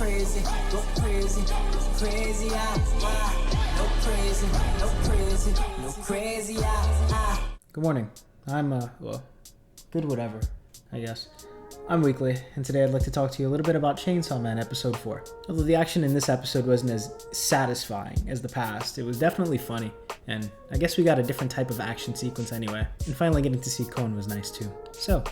crazy, go crazy, go crazy, no crazy, no crazy, no crazy, Good morning. I'm, well, good whatever, I guess. I'm Weekly, and today I'd like to talk to you a little bit about Chainsaw Man Episode 4. Although the action in this episode wasn't as satisfying as the past, it was definitely funny, and I guess we got a different type of action sequence anyway, and finally getting to see Kon was nice too. So,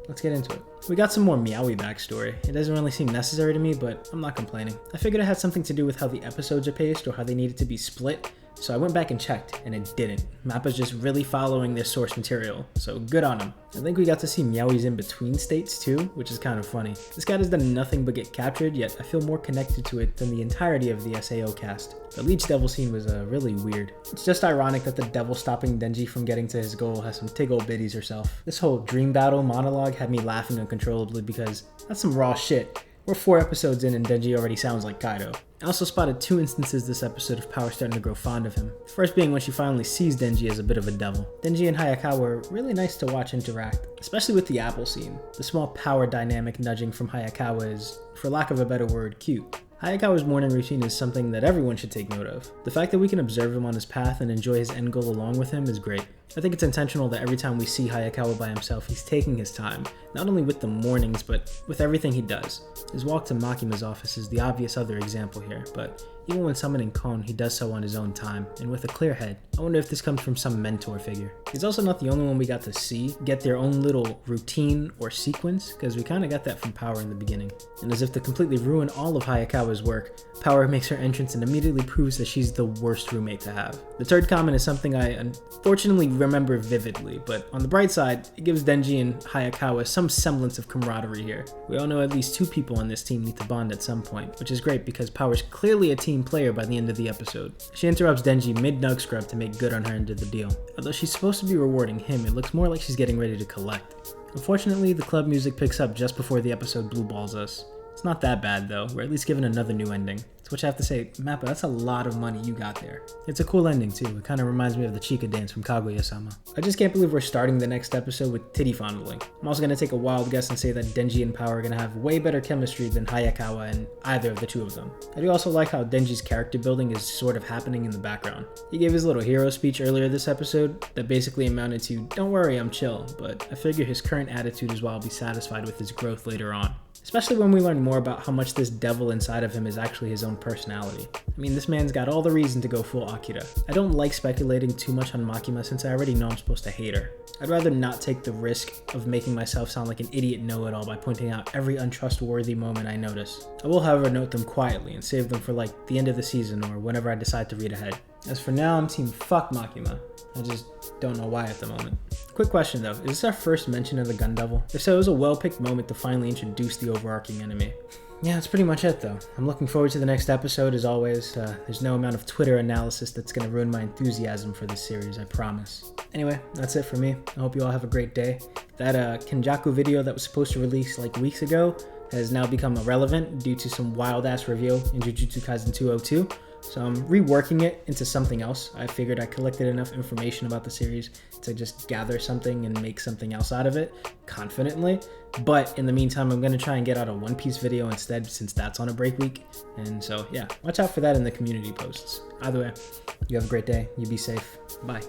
let's get into it. We got some more Meowie backstory. It doesn't really seem necessary to me, but I'm not complaining. I figured it had something to do with how the episodes are paced or how they needed to be split, so I went back and checked, and it didn't. Mappa's just really following their source material, so good on him. I think we got to see Meowie's in-between states too, which is kind of funny. This guy has done nothing but get captured, yet I feel more connected to it than the entirety of the SAO cast. The Leech Devil scene was really weird. It's just ironic that the devil stopping Denji from getting to his goal has some tiggle bitties herself. This whole dream battle monologue had me laughing uncontrollably because that's some raw shit. We're 4 episodes in and Denji already sounds like Kaido. I also spotted 2 instances this episode of Power starting to grow fond of him. The first being when she finally sees Denji as a bit of a devil. Denji and HAYA-KAWAII were really nice to watch interact, especially with the apple scene. The small power dynamic nudging from HAYA-KAWAII is, for lack of a better word, cute. HAYA-KAWAII's morning routine is something that everyone should take note of. The fact that we can observe him on his path and enjoy his end goal along with him is great. I think it's intentional that every time we see HAYA-KAWAII by himself, he's taking his time, not only with the mornings, but with everything he does. His walk to Makima's office is the obvious other example here, but even when summoning Kon, he does so on his own time, and with a clear head. I wonder if this comes from some mentor figure. He's also not the only one we got to see get their own little routine or sequence, because we kind of got that from Power in the beginning. And as if to completely ruin all of HAYA-KAWAII's work, Power makes her entrance and immediately proves that she's the worst roommate to have. The third comment is something I unfortunately remember vividly, but on the bright side, it gives Denji and HAYA-KAWAII some semblance of camaraderie here. We all know at least 2 people on this team need to bond at some point, which is great because Power's clearly a team player by the end of the episode. She interrupts Denji mid-nug scrub to make good on her end of the deal. Although she's supposed to be rewarding him, it looks more like she's getting ready to collect. Unfortunately, the club music picks up just before the episode blue balls us. It's not that bad though, we're at least given another new ending. To which I have to say, Mappa, that's a lot of money you got there. It's a cool ending too, it kind of reminds me of the Chica dance from Kaguya-sama. I just can't believe we're starting the next episode with titty fondling. I'm also going to take a wild guess and say that Denji and Power are going to have way better chemistry than HAYA-KAWAII and either of the 2 of them. I do also like how Denji's character building is sort of happening in the background. He gave his little hero speech earlier this episode that basically amounted to, "Don't worry, I'm chill," but I figure his current attitude is why I'll be satisfied with his growth later on. Especially when we learn more about how much this devil inside of him is actually his own personality. I mean, this man's got all the reason to go full Akira. I don't like speculating too much on Makima since I already know I'm supposed to hate her. I'd rather not take the risk of making myself sound like an idiot know-it-all by pointing out every untrustworthy moment I notice. I will, however, note them quietly and save them for like the end of the season or whenever I decide to read ahead. As for now, I'm team fuck Makima. I just don't know why at the moment. Quick question though, is this our first mention of the Gun Devil? If so, it was a well-picked moment to finally introduce the overarching enemy. Yeah, that's pretty much it though. I'm looking forward to the next episode as always. There's no amount of Twitter analysis that's gonna ruin my enthusiasm for this series, I promise. Anyway, that's it for me. I hope you all have a great day. That Kenjaku video that was supposed to release like weeks ago has now become irrelevant due to some wild-ass reveal in Jujutsu Kaisen 202. So I'm reworking it into something else. I figured I collected enough information about the series to just gather something and make something else out of it confidently. But in the meantime, I'm going to try and get out a One Piece video instead since that's on a break week. And so yeah, watch out for that in the community posts. Either way, you have a great day. You be safe. Bye.